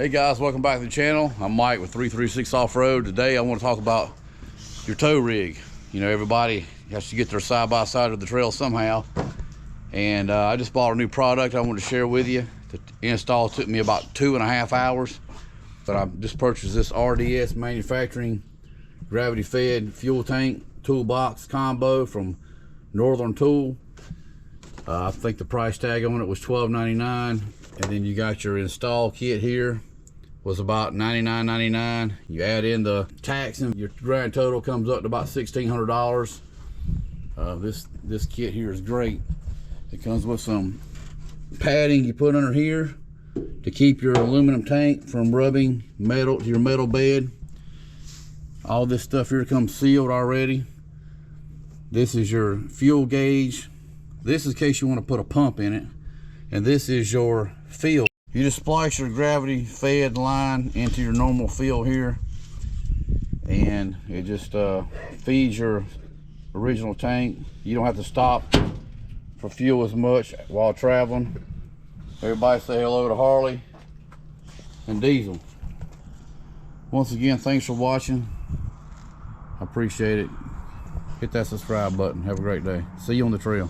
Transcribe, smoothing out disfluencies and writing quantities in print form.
Hey guys, welcome back to the channel. I'm Mike with 336 Off-Road. Today I want to talk about your tow rig. You know, everybody has to get their side-by-side of the trail somehow. And I just bought a new product I wanted to share with you. The install took me about 2.5 hours. But I just purchased this RDS manufacturing gravity-fed fuel tank toolbox combo from Northern Tool. I think the price tag on it was $12.99. And then you got your install kit here, was about $99.99. You add in the tax and your grand total comes up to about $1,600. This kit here is great. It comes with some padding you put under here to keep your aluminum tank from rubbing your metal bed. All this stuff here comes sealed already. This is your fuel gauge. This is in case you want to put a pump in it. And this is your field. You just splice your gravity fed line into your normal field here, and it just feeds your original tank. You don't have to stop for fuel as much while traveling. Everybody say hello to Harley and Diesel. Once again, thanks for watching. I appreciate it. Hit that subscribe button. Have a great day. See you on the trail.